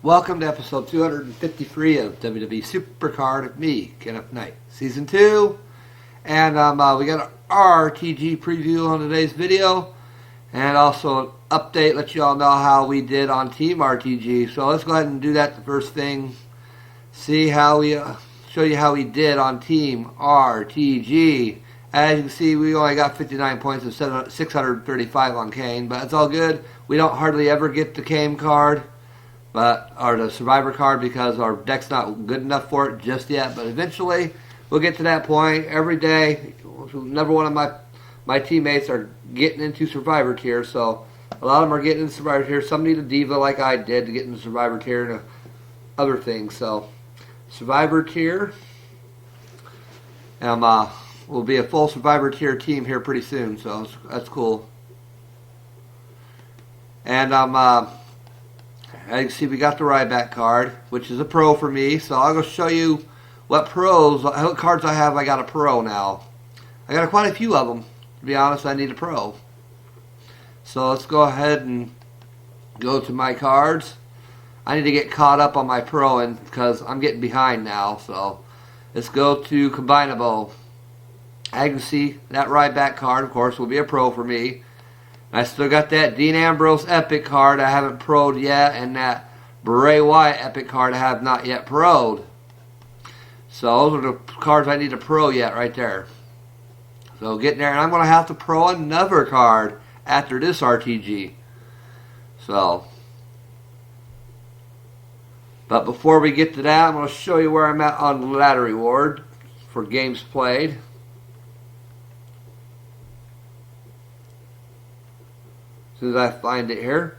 Welcome to episode 253 of WWE SuperCard of me, Kenneth Knight, Season 2. And we got an RTG preview on today's video. And also an update, let you all know how we did on Team RTG. So let's go ahead and do that the first thing. See how we, show you how we did on Team RTG. As you can see, we only got 59 points of 635 on Kane. But it's all good. We don't hardly ever get the Kane card. Or the Survivor card, because our deck's not good enough for it just yet. But eventually, we'll get to that point. Every day, never one of my teammates are getting into Survivor tier. So a lot of them are getting into Survivor tier. Some need a Diva like I did to get into Survivor tier and other things. So Survivor tier, and we'll be a full Survivor tier team here pretty soon. So that's cool. And as you can see, we got the Ryback card, which is a pro for me. So I'll go show you what cards I have. I got a pro now. I got quite a few of them. To be honest, I need a pro. So let's go ahead and go to my cards. I need to get caught up on my pro, and because I'm getting behind now. So let's go to Combinable. As you can see, that Ryback card, of course, will be a pro for me. I still got that Dean Ambrose Epic card I haven't pro'd yet, and that Bray Wyatt Epic card I have not yet pro'd. So those are the cards I need to pro yet right there. So getting there, and I'm going to have to pro another card after this RTG. So, but before we get to that, I'm going to show you where I'm at on ladder reward for games played. As soon as I find it here,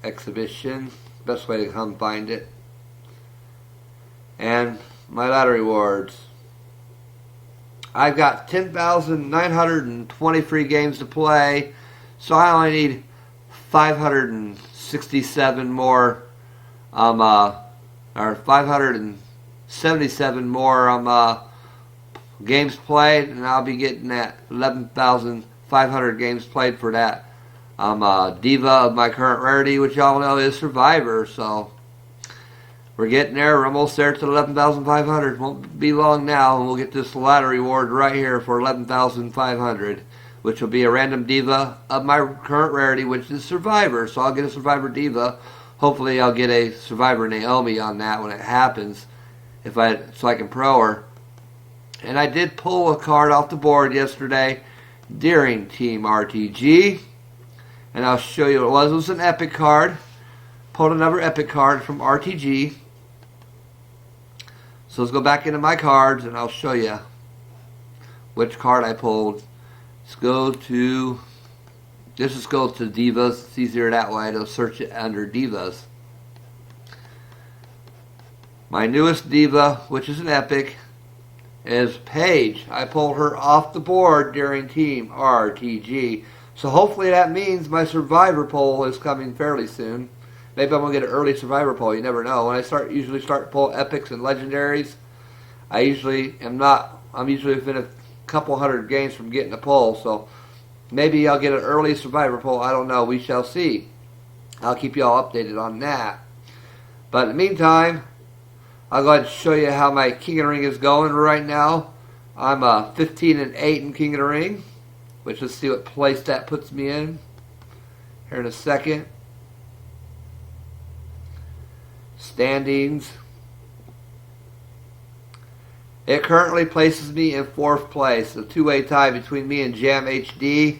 exhibition, best way to come find it, and my ladder rewards. I've got 10,923 games to play, so I only need 567 more, or 577 more games played, and I'll be getting that 11,500 games played for that Diva of my current rarity, which y'all know is Survivor. So we're getting there. We're almost there to 11,500. Won't be long now, and we'll get this ladder reward right here for 11,500, which will be a random Diva of my current rarity, which is Survivor. So I'll get a Survivor Diva. Hopefully I'll get a Survivor Naomi on that when it happens, so I can pro her. And I did pull a card off the board yesterday during Team RTG, and I'll show you what it was. It was an epic card. Pulled another epic card from RTG. So let's go back into my cards and I'll show you which card I pulled. Let's go to Divas. It's easier that way to search it under Divas. My newest Diva, which is an epic, is Paige. I pulled her off the board during Team RTG. So hopefully that means my Survivor poll is coming fairly soon. Maybe I'm going to get an early Survivor poll. You never know. When I usually start pull epics and legendaries, I'm usually within a couple hundred games from getting a poll. So maybe I'll get an early Survivor poll. I don't know. We shall see. I'll keep you all updated on that. But in the meantime, I'll go ahead and show you how my King of the Ring is going right now. I'm 15-8 in King of the Ring, which, let's see what place that puts me in here in a second. Standings. It currently places me in 4th place, a two-way tie between me and Jam HD.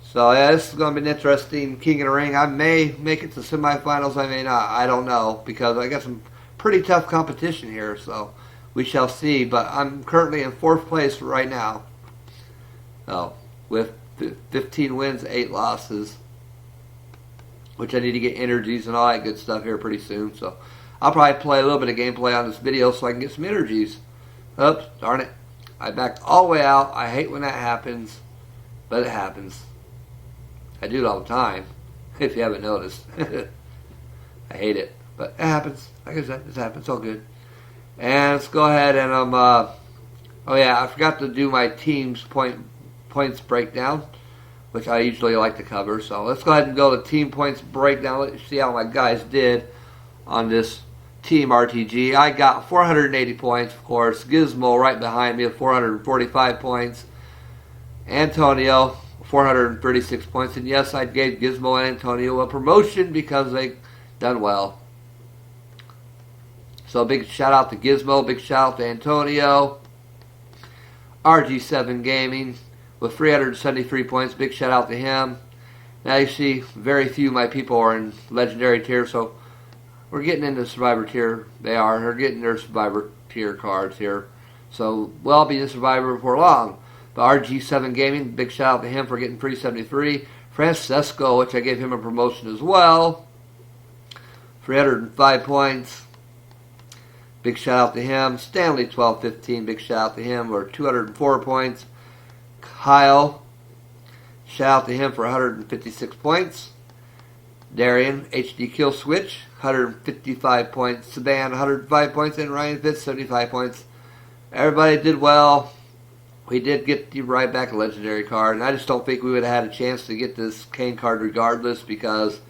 So yeah, this is going to be an interesting King of the Ring. I may make it to semifinals, I may not. I don't know, because I got some pretty tough competition here, so we shall see. But I'm currently in 4th place right now, so with 15 wins, 8 losses, which I need to get energies and all that good stuff here pretty soon. So I'll probably play a little bit of gameplay on this video so I can get some energies. Oops, darn it, I backed all the way out. I hate when that happens, but it happens. I do it all the time, if you haven't noticed. I hate it. But it happens. Like I said, it happens. It's all good. And let's go ahead and oh yeah, I forgot to do my team's points breakdown. which I usually like to cover. So let's go ahead and go to team points breakdown. Let's see how my guys did on this team RTG. I got 480 points, of course. Gizmo right behind me with 445 points. Antonio, 436 points. And yes, I gave Gizmo and Antonio a promotion because they done well. So big shout out to Gizmo, big shout out to Antonio. RG7 Gaming with 373 points, big shout out to him. Now you see very few of my people are in Legendary tier, so we're getting into Survivor tier. They're getting their Survivor tier cards here. So we'll all be in Survivor before long. But RG7 Gaming, big shout out to him for getting 373. Francesco, which I gave him a promotion as well, 305 points. Big shout out to him. Stanley 1215, big shout out to him for 204 points. Kyle, shout out to him for 156 points. Darian, HD Kill Switch, 155 points. Saban, 105 points. And Ryan Fitz, 75 points. Everybody did well. We did get the right back a Legendary card, and I just don't think we would have had a chance to get this Kane card regardless because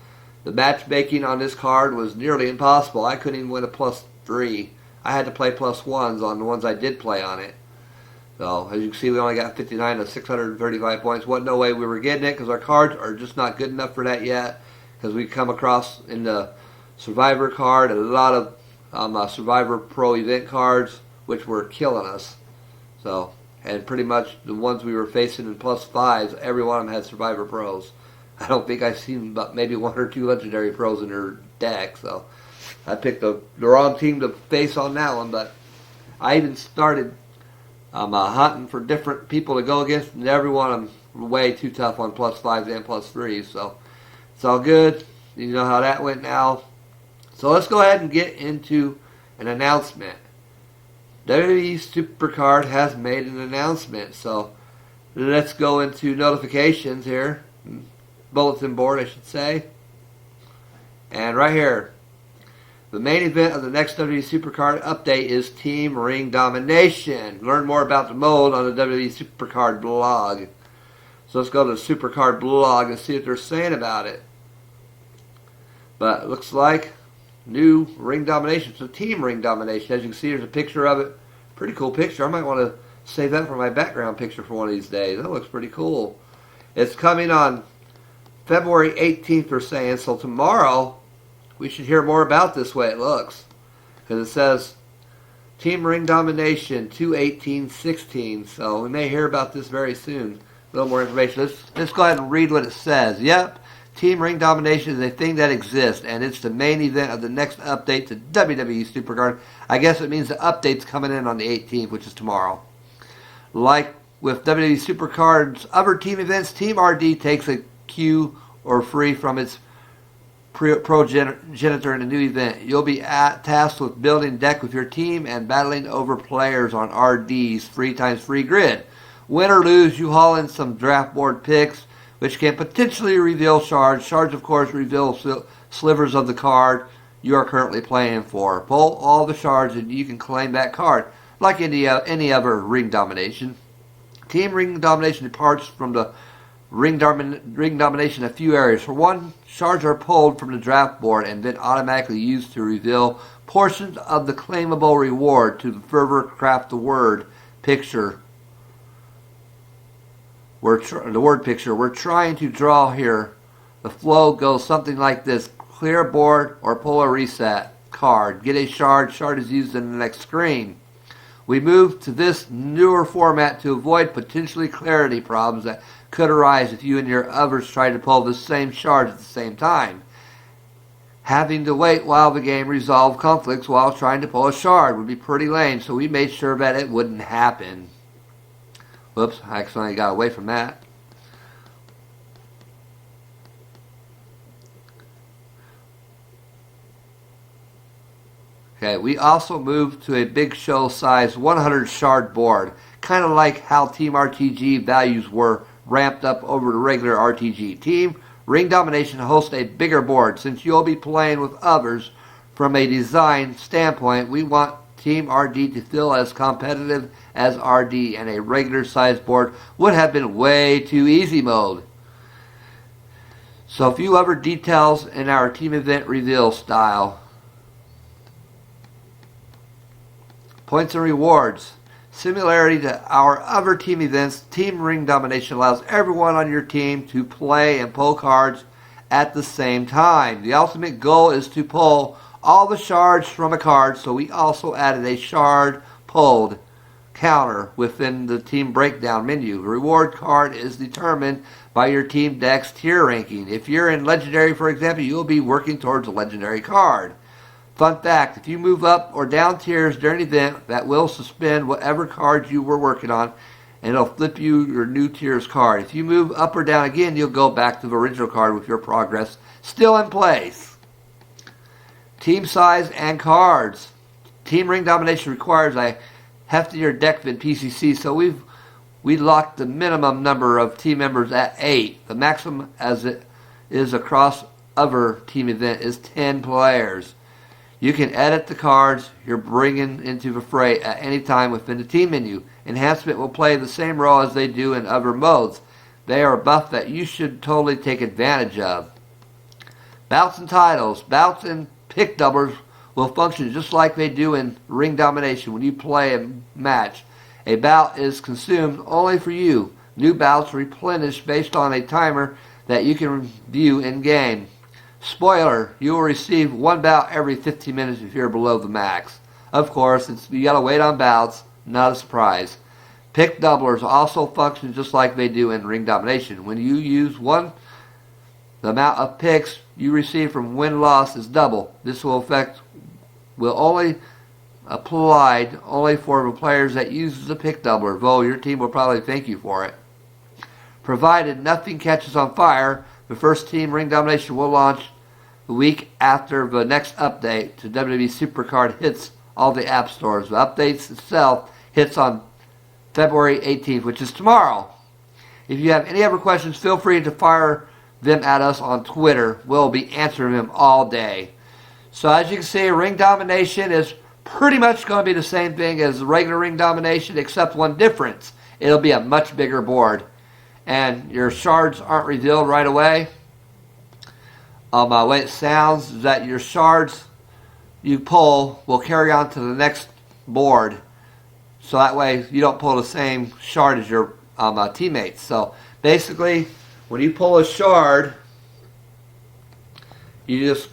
the matchmaking on this card was nearly impossible. I couldn't even win a +3. I had to play +1s on the ones I did play on it. So, as you can see, we only got 59 of 635 points. Wasn't no way we were getting it because our cards are just not good enough for that yet. Because we come across in the Survivor card and a lot of Survivor Pro event cards, which were killing us. So, and pretty much the ones we were facing in +5s, every one of them had Survivor Pros. I don't think I've seen but maybe 1 or 2 Legendary Pros in their deck. So, I picked the wrong team to face on that one, but I even started hunting for different people to go against, and every one of them were way too tough on +5s and +3s. So it's all good. You know how that went now. So let's go ahead and get into an announcement. WWE SuperCard has made an announcement. So let's go into notifications here. Bulletin board, I should say. And right here, the main event of the next WWE SuperCard update is Team Ring Domination. Learn more about the mode on the WWE SuperCard blog. So let's go to the SuperCard blog and see what they're saying about it. But it looks like new Ring Domination. So Team Ring Domination. As you can see, there's a picture of it. Pretty cool picture. I might want to save that for my background picture for one of these days. That looks pretty cool. It's coming on February 18th, they're saying. So tomorrow, we should hear more about this way it looks. Because it says Team Ring Domination 2/18/16. So we may hear about this very soon. A little more information. Let's go ahead and read what it says. Yep. Team Ring Domination is a thing that exists, and it's the main event of the next update to WWE SuperCard. I guess it means the update's coming in on the 18th, which is tomorrow. Like with WWE SuperCard's other team events, Team RD takes a cue or free from its progenitor in a new event. You'll be tasked with building deck with your team and battling over players on RD's 3x3 grid. Win or lose, you haul in some draft board picks, which can potentially reveal shards. Shards, of course, reveal slivers of the card you are currently playing for. Pull all the shards and you can claim that card, like any other Ring Domination. Team Ring Domination departs from the Ring Domination in a few areas. For one, shards are pulled from the draft board and then automatically used to reveal portions of the claimable reward to the Fervor Craft the Word picture. The word picture we're trying to draw here. The flow goes something like this. Clear a board or pull a reset card. Get a shard. Shard is used in the next screen. We move to this newer format to avoid potentially clarity problems that could arise if you and your others try to pull the same shards at the same time. Having to wait while the game resolves conflicts while trying to pull a shard would be pretty lame, so we made sure that it wouldn't happen. Whoops, I accidentally got away from that. Okay, we also moved to a big show size 100 shard board, kind of like how Team RTG values were ramped up over the regular RTG. Team Ring Domination hosts a bigger board. Since you'll be playing with others from a design standpoint, we want Team RD to feel as competitive as RD, and a regular size board would have been way too easy mode. So a few other details in our team event reveal style. Points and rewards. Similarity to our other team events, Team Ring Domination allows everyone on your team to play and pull cards at the same time. The ultimate goal is to pull all the shards from a card, so we also added a shard pulled counter within the team breakdown menu. The reward card is determined by your team deck's tier ranking. If you're in Legendary, for example, you'll be working towards a Legendary card. Fun fact, if you move up or down tiers during the event, that will suspend whatever cards you were working on, and it'll flip you your new tier's card. If you move up or down again, you'll go back to the original card with your progress still in place. Team size and cards. Team Ring Domination requires a heftier deck than PCC, so we locked the minimum number of team members at 8. The maximum, as it is across other team event, is 10 players. You can edit the cards you're bringing into the fray at any time within the team menu. Enhancement will play the same role as they do in other modes. They are a buff that you should totally take advantage of. Bouts and titles. Bouts and pick doublers will function just like they do in Ring Domination. When you play a match, a bout is consumed only for you. New bouts replenish based on a timer that you can view in-game. Spoiler, you will receive one bout every 15 minutes if you're below the max. Of course, you gotta wait on bouts, not a surprise. Pick doublers also function just like they do in Ring Domination. When you use one, the amount of picks you receive from win-loss is double. This will only applied only for the players that use the pick doubler, though your team will probably thank you for it. Provided nothing catches on fire, the first Team Ring Domination will launch the week after the next update to WWE SuperCard hits all the app stores. The updates itself hits on February 18th, which is tomorrow. If you have any other questions, feel free to fire them at us on Twitter. We'll be answering them all day. So as you can see, Ring Domination is pretty much going to be the same thing as the regular Ring Domination, except one difference. It'll be a much bigger board. And your shards aren't revealed right away. The way it sounds is that your shards you pull will carry on to the next board. So that way you don't pull the same shard as your teammates. So basically, when you pull a shard, you just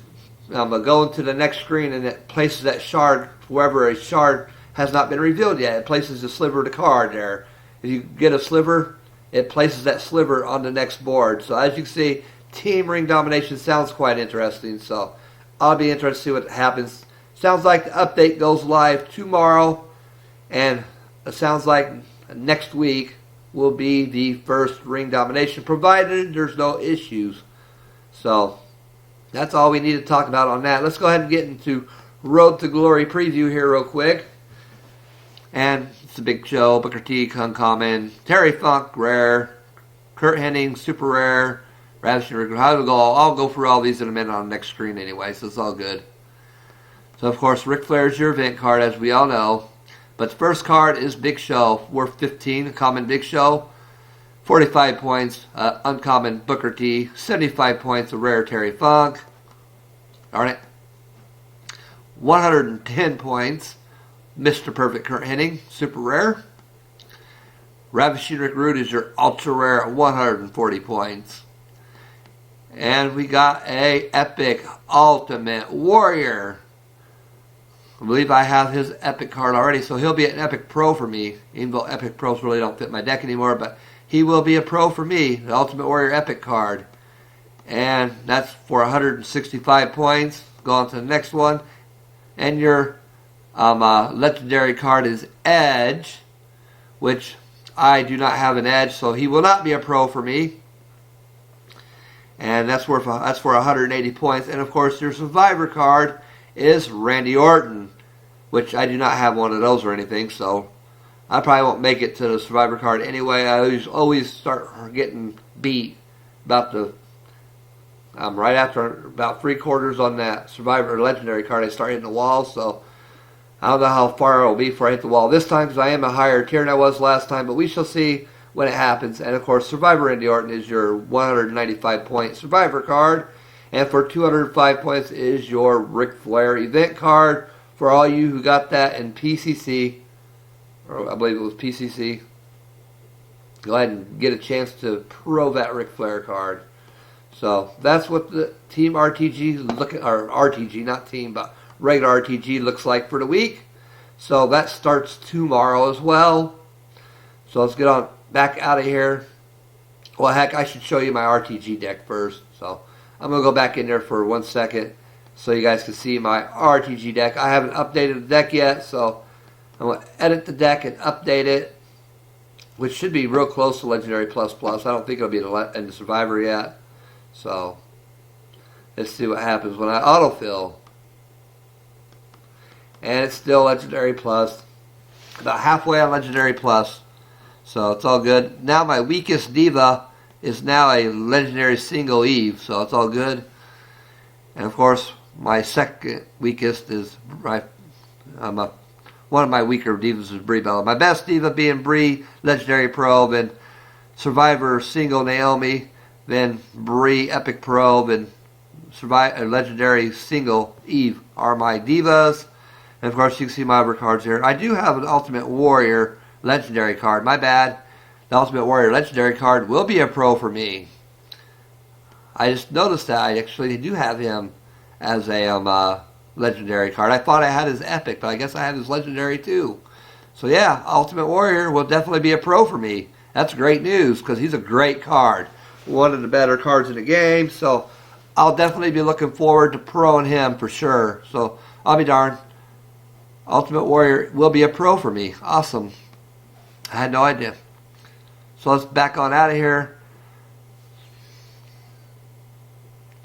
go into the next screen and it places that shard wherever a shard has not been revealed yet. It places a sliver of the card there. If you get a sliver, it places that sliver on the next board. So as you can see, Team Ring Domination sounds quite interesting. So I'll be interested to see what happens. Sounds like the update goes live tomorrow, and it sounds like next week will be the first Ring Domination, provided there's no issues. So that's all we need to talk about on that. Let's go ahead and get into Road to Glory preview here real quick. And it's a big show. Booker T, Uncommon, Terry Funk, Rare, Kurt Hennig, Super Rare, Ravishing Rick. I'll go through all these in a minute on the next screen anyway, so it's all good. So, of course, Ric Flair is your event card, as we all know. But the first card is Big Show, worth 15, common Big Show. 45 points, uncommon Booker T. 75 points, a rare Terry Funk. Darn it. 110 points, Mr. Perfect Kurt Hennig, super rare. Ravishing Rick Rude is your ultra rare at 140 points. And we got a Epic Ultimate Warrior. I believe I have his Epic card already, so he'll be an Epic Pro for me, even though Epic Pros really don't fit my deck anymore, but he will be a Pro for me, the Ultimate Warrior Epic card. And that's for 165 points. Go on to the next one. And your legendary card is Edge, which I do not have an Edge, so he will not be a Pro for me. And that's for 180 points. And of course, your Survivor card is Randy Orton, which I do not have one of those or anything, so I probably won't make it to the Survivor card anyway. I always start getting beat about right after about 3/4 on that Survivor Legendary card. I start hitting the wall, so I don't know how far it will be before I hit the wall this time, because I am a higher tier than I was last time, but we shall see when it happens. And of course, Survivor Randy Orton is your 195-point Survivor card. And for 205 points is your Ric Flair event card. For all you who got that in PCC, or I believe it was PCC, go ahead and get a chance to pro that Ric Flair card. So that's what the Team RTG or RTG, not team, but regular RTG looks like for the week. So that starts tomorrow as well. So let's get on back out of here. Well, heck, I should show you my RTG deck first. So I'm going to go back in there for 1 second so you guys can see my RTG deck. I haven't updated the deck yet, so I'm going to edit the deck and update it, which should be real close to Legendary Plus Plus. I don't think it'll be in the Survivor yet. So let's see what happens when I autofill. And it's still Legendary Plus. About halfway on Legendary Plus. So it's all good. Now my weakest diva is now a Legendary Single Eve. So it's all good. And of course, my second weakest is one of my weaker divas is Brie Bella. My best diva being Brie, Legendary Probe, and Survivor Single Naomi. Then Brie, Epic Probe, and Legendary Single Eve are my divas. And of course, you can see my other cards here. I do have an Ultimate Warrior Legendary card. My bad. The Ultimate Warrior Legendary card will be a pro for me. I just noticed that I actually do have him as a Legendary card. I thought I had his Epic, but I guess I have his Legendary too. So yeah, Ultimate Warrior will definitely be a pro for me. That's great news because he's a great card. One of the better cards in the game. So I'll definitely be looking forward to proing him for sure. So I'll be darned. Ultimate Warrior will be a pro for me. Awesome. I had no idea. So let's back on out of here.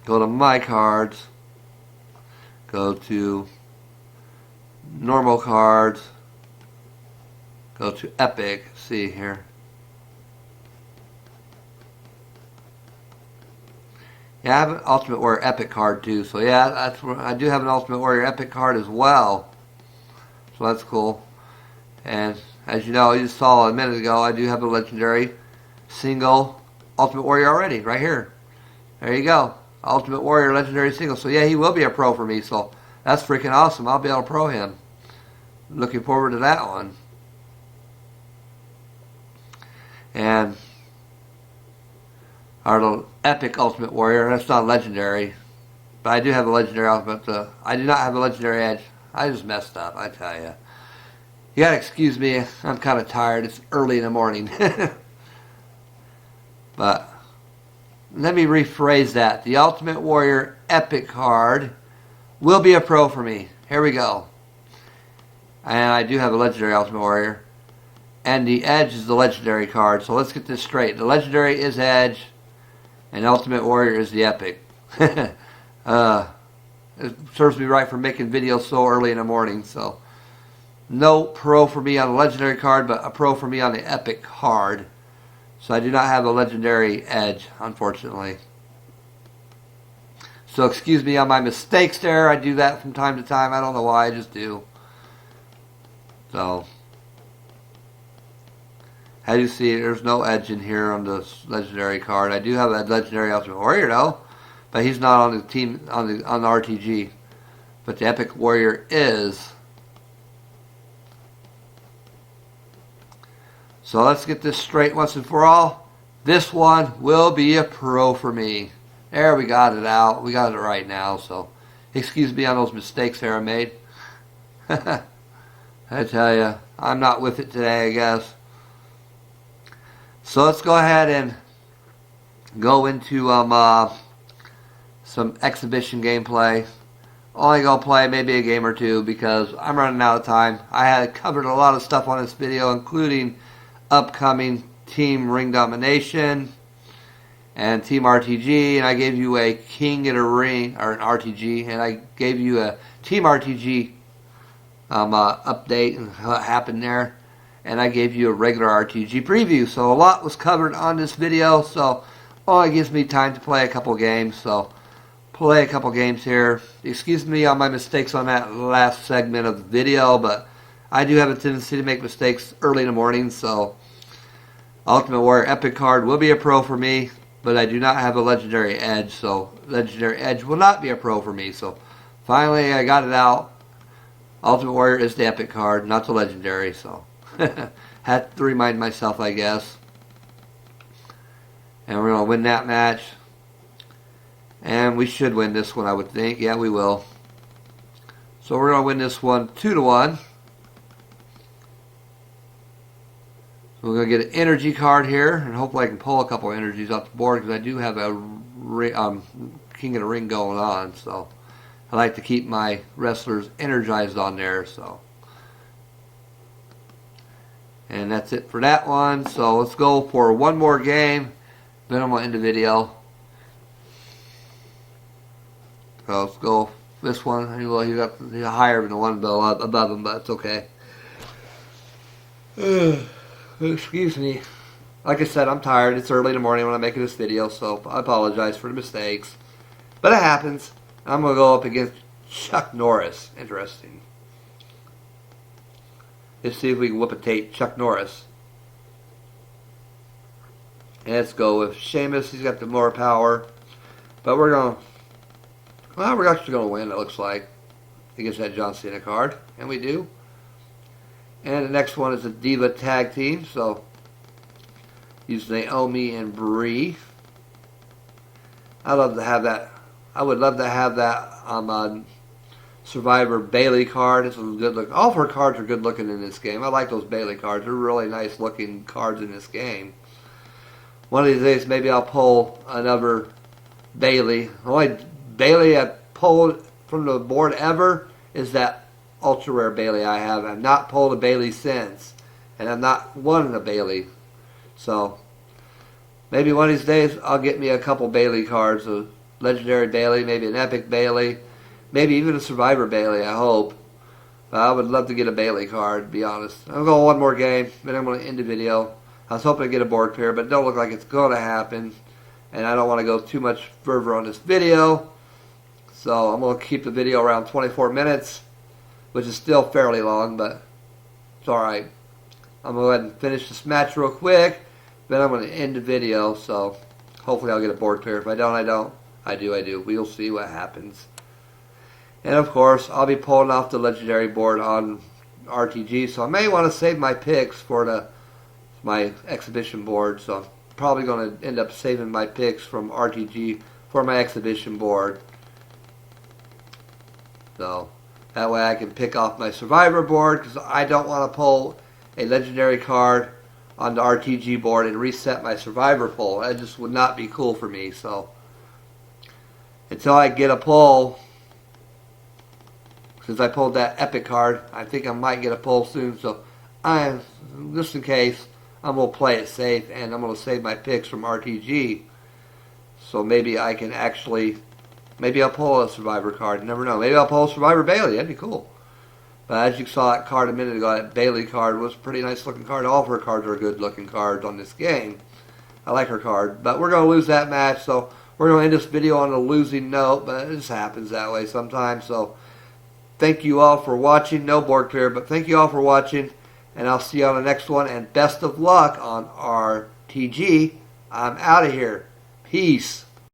Go to my cards. Go to normal cards. Go to Epic. See here. Yeah, I have an Ultimate Warrior Epic card too. So yeah, that's where I do have an Ultimate Warrior Epic card as well. So that's cool. And as you know, you saw a minute ago, I do have a Legendary Single Ultimate Warrior already, right here. There you go. Ultimate Warrior Legendary Single. So yeah, he will be a pro for me. So that's freaking awesome. I'll be able to pro him. Looking forward to that one. And our little Epic Ultimate Warrior, that's not Legendary. But I do have a Legendary Ultimate. I do not have a Legendary Edge. I just messed up, I tell you. You gotta excuse me, I'm kind of tired. It's early in the morning. But let me rephrase that. The Ultimate Warrior Epic card will be a pro for me. Here we go. And I do have a Legendary Ultimate Warrior. And the Edge is the Legendary card. So let's get this straight. The Legendary is Edge. And Ultimate Warrior is the Epic. It serves me right for making videos so early in the morning. So no pro for me on the Legendary card, but a pro for me on the Epic card. So I do not have a Legendary Edge, unfortunately. So excuse me on my mistakes there. I do that from time to time. I don't know why, I just do. So as you see, there's no Edge in here on this Legendary card. I do have a Legendary Ultimate Warrior though, but he's not on the team on the RTG. But the Epic Warrior is. So let's get this straight once and for all. This one will be a pro for me. There, we got it out. We got it right now. So excuse me on those mistakes there I made. I tell you, I'm not with it today, I guess. So let's go ahead and go into some exhibition gameplay. Only gonna play maybe a game or two because I'm running out of time. I had covered a lot of stuff on this video, including upcoming Team Ring Domination and Team RTG, and I gave you a King of the Ring, or an RTG, and I gave you a Team RTG update and what happened there, and I gave you a regular RTG preview. So a lot was covered on this video, so it gives me time to play a couple games. So play a couple games here. Excuse me on my mistakes on that last segment of the video, but I do have a tendency to make mistakes early in the morning, so Ultimate Warrior Epic card will be a pro for me, but I do not have a Legendary Edge, so Legendary Edge will not be a pro for me. So finally I got it out. Ultimate Warrior is the Epic card, not the Legendary, so had to remind myself, I guess. And we're going to win that match. And we should win this one, I would think. Yeah, we will. So we're going to win this one 2-1. So we're going to get an energy card here, and hopefully I can pull a couple of energies off the board, because I do have a King of the Ring going on. So I like to keep my wrestlers energized on there. So, and that's it for that one. So let's go for one more game. Then I'm going to end the video. So let's go this one. Well, he got higher than the one above him, but it's okay. Excuse me. Like I said, I'm tired. It's early in the morning when I'm making this video, so I apologize for the mistakes. But it happens. I'm going to go up against Chuck Norris. Interesting. Let's see if we can whoop-a-tate Chuck Norris. And let's go with Sheamus. He's got the more power. But we're going to... Well, we're actually going to win, it looks like, against that John Cena card. And we do. And the next one is a Diva Tag Team. So, use Naomi and Brie. I'd love to have that. I would love to have that Survivor Bayley card. It's a good look. All of her cards are good looking in this game. I like those Bayley cards. They're really nice looking cards in this game. One of these days, maybe I'll pull another Bayley. The only Bayley I pulled from the board ever is that ultra rare Bayley I have. I've not pulled a Bayley since, and I've not won a Bayley. So maybe one of these days I'll get me a couple Bayley cards, a legendary Bayley, maybe an epic Bayley, maybe even a Survivor Bayley. I hope. I would love to get a Bayley card, to be honest. I'm going one more game, then I'm going to end the video. I was hoping to get a board clear, but it don't look like it's going to happen, and I don't want to go too much further on this video. So I'm going to keep the video around 24 minutes, which is still fairly long, but it's alright. I'm going to go ahead and finish this match real quick, then I'm going to end the video, so hopefully I'll get a board clear. If I don't, I don't. I do. We'll see what happens. And of course, I'll be pulling off the legendary board on RTG, so I may want to save my picks for my exhibition board, so I'm probably going to end up saving my picks from RTG for my exhibition board. So that way I can pick off my Survivor board, because I don't want to pull a legendary card on the RTG board and reset my Survivor pull. That just would not be cool for me. So until I get a pull, since I pulled that epic card, I think I might get a pull soon. So just in case, I'm going to play it safe, and I'm going to save my picks from RTG. So maybe I can actually... Maybe I'll pull a Survivor card. You never know. Maybe I'll pull a Survivor Bayley. That'd be cool. But as you saw that card a minute ago, that Bayley card was a pretty nice looking card. All of her cards are good looking cards on this game. I like her card. But we're going to lose that match. So we're going to end this video on a losing note. But it just happens that way sometimes. So thank you all for watching. No board clear. But thank you all for watching. And I'll see you on the next one. And best of luck on RTG. I'm out of here. Peace.